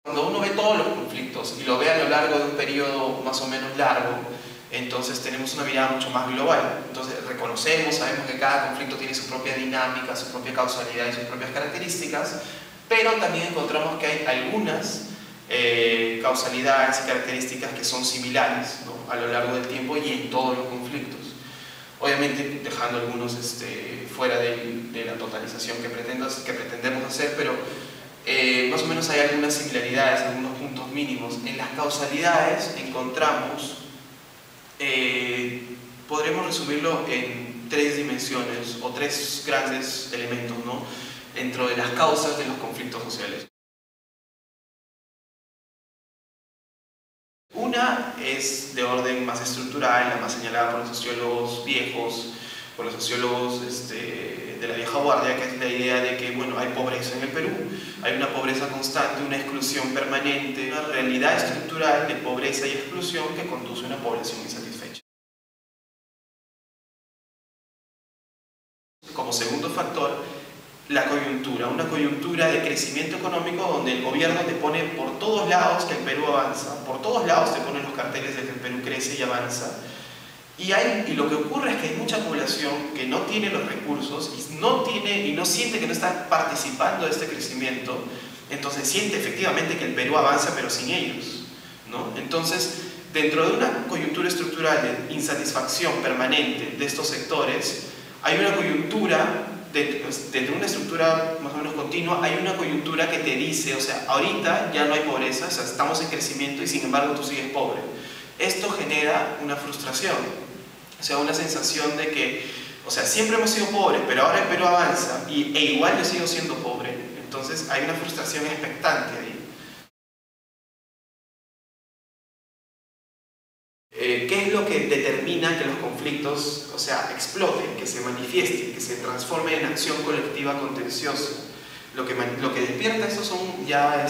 Cuando uno ve todos los conflictos y lo ve a lo largo de un periodo más o menos largo, entonces tenemos una mirada mucho más global. Entonces reconocemos, sabemos que cada conflicto tiene su propia dinámica, su propia causalidad y sus propias características, pero también encontramos que hay algunas causalidades y características que son similares, ¿no?, a lo largo del tiempo y en todos los conflictos. Obviamente dejando algunos fuera de la totalización que pretendemos hacer, pero más o menos hay algunas similaridades, algunos puntos mínimos. En las causalidades encontramos, podremos resumirlo en tres dimensiones o tres grandes elementos, ¿no?, dentro de las causas de los conflictos sociales. Una es de orden más estructural, la más señalada por los sociólogos viejos, por los sociólogos de la vieja guardia, que es la idea de que, bueno, hay pobreza en el Perú, hay una pobreza constante, una exclusión permanente, una realidad estructural de pobreza y exclusión que conduce a una población insatisfecha. Como segundo factor, la coyuntura, una coyuntura de crecimiento económico donde el gobierno te pone por todos lados que el Perú avanza, por todos lados te ponen los carteles de que el Perú crece y avanza, y lo que ocurre es que hay mucha población que no tiene los recursos y no siente que no está participando de este crecimiento, entonces siente efectivamente que el Perú avanza pero sin ellos, ¿no? Entonces, dentro de una coyuntura estructural de insatisfacción permanente de estos sectores, hay una coyuntura dentro de una estructura más o menos continua, hay una coyuntura que te dice, o sea, ahorita ya no hay pobreza, o sea, estamos en crecimiento y sin embargo tú sigues pobre. Esto genera una frustración, o sea, una sensación de que, o sea, siempre hemos sido pobres, pero ahora el Perú avanza e igual yo sigo siendo pobre. Entonces hay una frustración expectante ahí. ¿Qué es lo que determina que los conflictos, o sea, exploten, que se manifiesten, que se transformen en acción colectiva contenciosa? Lo que despierta estos son ya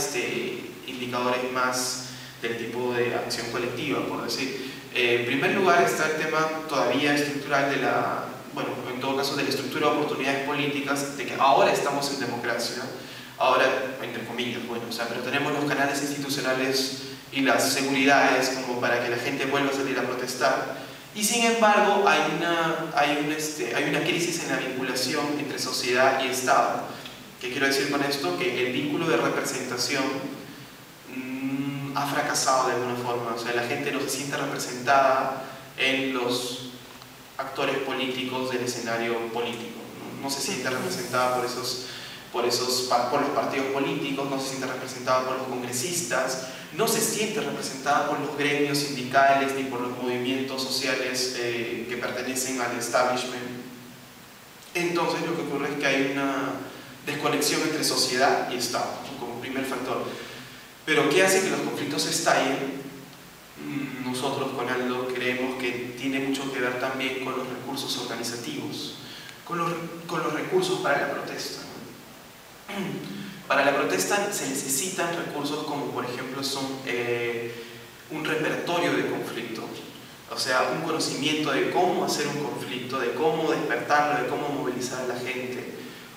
indicadores más del tipo de acción colectiva, por decir. En primer lugar está el tema todavía estructural de bueno, en todo caso de la estructura de oportunidades políticas, de que ahora estamos en democracia, ahora, entre comillas, bueno, o sea, pero tenemos los canales institucionales y las seguridades como para que la gente vuelva a salir a protestar, y sin embargo hay una crisis en la vinculación entre sociedad y Estado. ¿Qué quiero decir con esto? Que el vínculo de representación ha fracasado de alguna forma, o sea, la gente no se siente representada en los actores políticos del escenario político, no se siente representada por los partidos políticos, no se siente representada por los congresistas, no se siente representada por los gremios sindicales ni por los movimientos sociales que pertenecen al establishment. Entonces lo que ocurre es que hay una desconexión entre sociedad y Estado, como primer factor. Pero ¿qué hace que los conflictos estallen? Nosotros con Aldo creemos que tiene mucho que ver también con los recursos organizativos, con los recursos para la protesta. Para la protesta se necesitan recursos como por ejemplo son un repertorio de conflicto, o sea, un conocimiento de cómo hacer un conflicto, de cómo despertarlo, de cómo movilizar a la gente,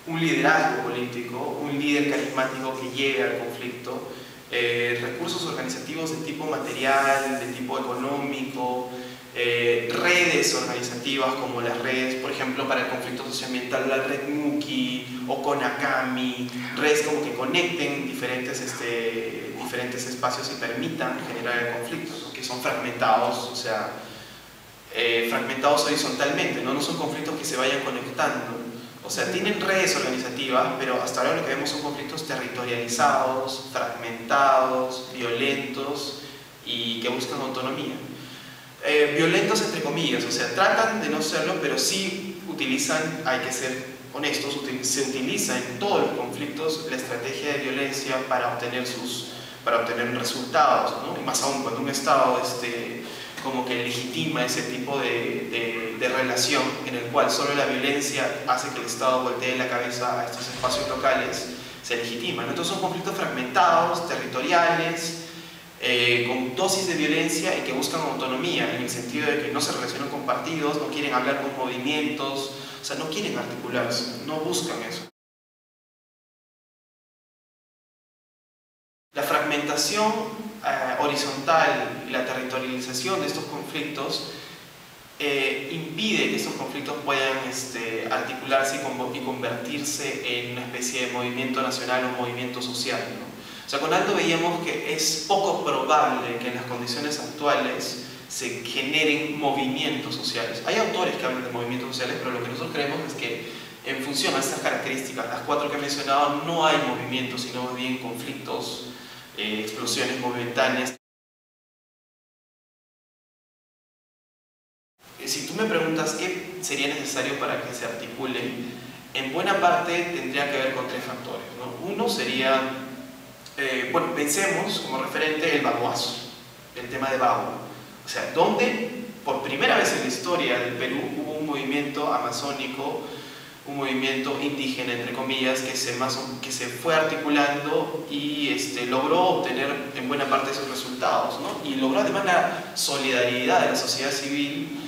un liderazgo político, un líder carismático que llegue al conflicto, recursos organizativos de tipo material, de tipo económico, redes organizativas como las redes, por ejemplo, para el conflicto socioambiental, la red Muki o Konakami, redes como que conecten diferentes espacios y permitan generar el conflicto, ¿no?, que son fragmentados, o sea, fragmentados horizontalmente, ¿no? No son conflictos que se vayan conectando, o sea, tienen redes organizativas, pero hasta ahora lo que vemos son conflictos territorializados, fragmentados, violentos y que buscan autonomía. Violentos entre comillas, o sea, tratan de no serlo, pero sí utilizan, hay que ser honestos, se utiliza en todos los conflictos la estrategia de violencia para obtener resultados, ¿no? Y más aún cuando un Estado como que legitima ese tipo de relación en el cual solo la violencia hace que el Estado voltee la cabeza a estos espacios locales, se legitima, ¿no? Entonces son conflictos fragmentados, territoriales, con dosis de violencia y que buscan autonomía, en el sentido de que no se relacionan con partidos, no quieren hablar con movimientos, o sea, no quieren articularse, no buscan eso. La fragmentación horizontal y la territorialización de estos conflictos impide que estos conflictos puedan articularse y convertirse en una especie de movimiento nacional o movimiento social, ¿no? O sea, con Aldo veíamos que es poco probable que en las condiciones actuales se generen movimientos sociales. Hay autores que hablan de movimientos sociales, pero lo que nosotros creemos es que en función a estas características, las 4 que he mencionado, no hay movimientos, sino más bien conflictos, explosiones momentáneas. Si tú me preguntas qué sería necesario para que se articulen, en buena parte tendría que ver con 3 factores, ¿no? Uno sería, bueno, pensemos como referente el baguazo, el tema de Bagua. O sea, donde por primera vez en la historia del Perú hubo un movimiento amazónico, un movimiento indígena, entre comillas, que se fue articulando y logró obtener en buena parte esos resultados, ¿no? Y logró además la solidaridad de la sociedad civil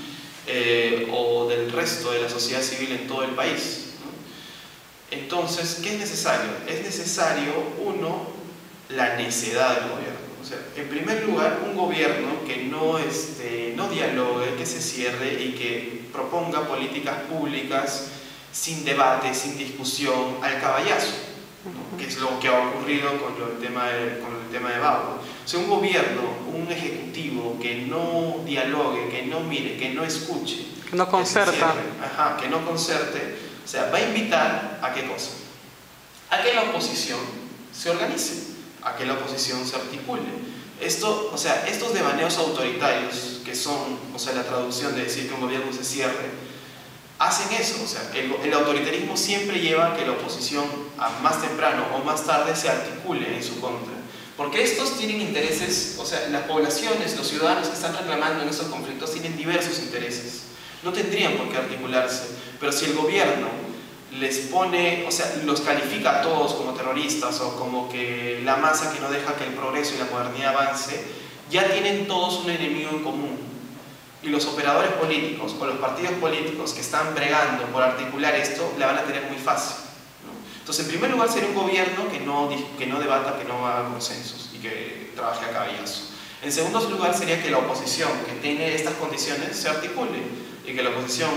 o del resto de la sociedad civil en todo el país, ¿no? Entonces, ¿qué es necesario? Es necesario, uno, la necedad del gobierno. O sea, en primer lugar, un gobierno que no dialogue, que se cierre y que proponga políticas públicas sin debate, sin discusión, al caballazo, ¿no? Que es lo que ha ocurrido con el tema de Bagua. O sea, un gobierno, un ejecutivo que no dialogue, que no mire, que no escuche, que no concerta, que no concerte, o sea, va a invitar ¿a qué cosa? A que la oposición se organice, a que la oposición se articule. O sea, estos devaneos autoritarios, que son, o sea, la traducción de decir que un gobierno se cierre, hacen eso. O sea, el autoritarismo siempre lleva a que la oposición, más temprano o más tarde, se articule en su contra. Porque estos tienen intereses, o sea, las poblaciones, los ciudadanos que están reclamando en estos conflictos tienen diversos intereses. No tendrían por qué articularse, pero si el gobierno les pone, o sea, los califica a todos como terroristas o como que la masa que no deja que el progreso y la modernidad avance, ya tienen todos un enemigo en común. Y los operadores políticos o los partidos políticos que están bregando por articular esto, la van a tener muy fácil, ¿no? Entonces, en primer lugar, sería un gobierno que no debata, que no haga consensos y que trabaje a cabellazo. En segundo lugar, sería que la oposición, que tiene estas condiciones, se articule y que la oposición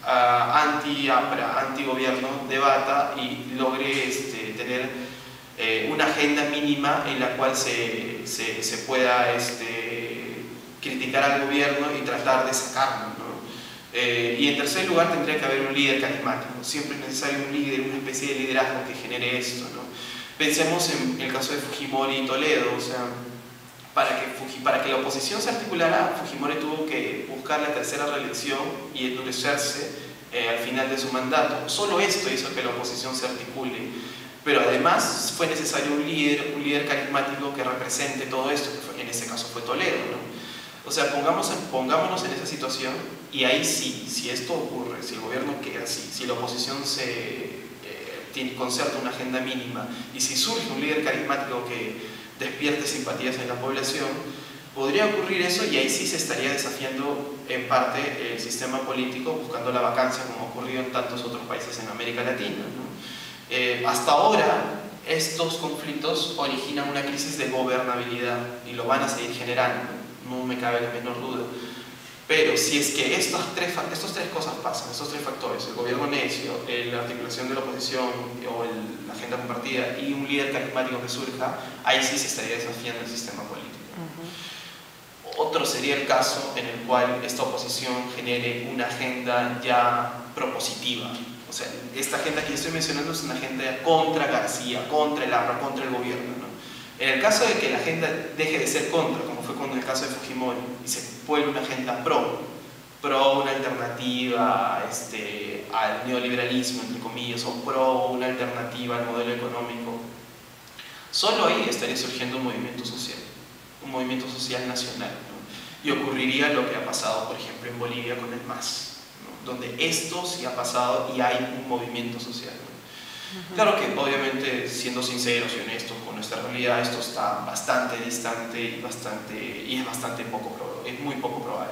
anti-APRA, anti-gobierno, debata y logre tener una agenda mínima en la cual se pueda criticar al gobierno y tratar de sacarlo, ¿no? Y en tercer lugar, tendría que haber un líder carismático. Siempre es necesario un líder, una especie de liderazgo que genere esto, ¿no? Pensemos en el caso de Fujimori y Toledo. O sea, para que la oposición se articulara, Fujimori tuvo que buscar la tercera reelección y endurecerse al final de su mandato. Solo esto hizo que la oposición se articule, pero además fue necesario un líder carismático que represente todo esto, que en ese caso fue Toledo, ¿no? O sea, pongámonos en esa situación y ahí sí, si esto ocurre, si el gobierno queda así, si la oposición concerta una agenda mínima y si surge un líder carismático que despierte simpatías en la población, podría ocurrir eso y ahí sí se estaría desafiando en parte el sistema político, buscando la vacancia como ha ocurrido en tantos otros países en América Latina, ¿no? Hasta ahora estos conflictos originan una crisis de gobernabilidad y lo van a seguir generando, no me cabe la menor duda. Pero si es que estas tres cosas pasan, estos 3 factores, el gobierno necio, la articulación de la oposición o la agenda compartida y un líder carismático que surja, ahí sí se estaría desafiando el sistema político. Otro sería el caso en el cual esta oposición genere una agenda ya propositiva. O sea, esta agenda que yo estoy mencionando es una agenda contra García, contra el APRA, contra el gobierno, ¿no? En el caso de que la agenda deje de ser contra, como fue con el caso de Fujimori, y se vuelve una agenda pro una alternativa al neoliberalismo, entre comillas, o pro una alternativa al modelo económico, solo ahí estaría surgiendo un movimiento social nacional, ¿no? Y ocurriría lo que ha pasado, por ejemplo, en Bolivia con el MAS, ¿no? Donde esto sí ha pasado y hay un movimiento social, ¿no? Claro que, obviamente, siendo sinceros y honestos con nuestra realidad, esto está bastante distante y es muy poco probable.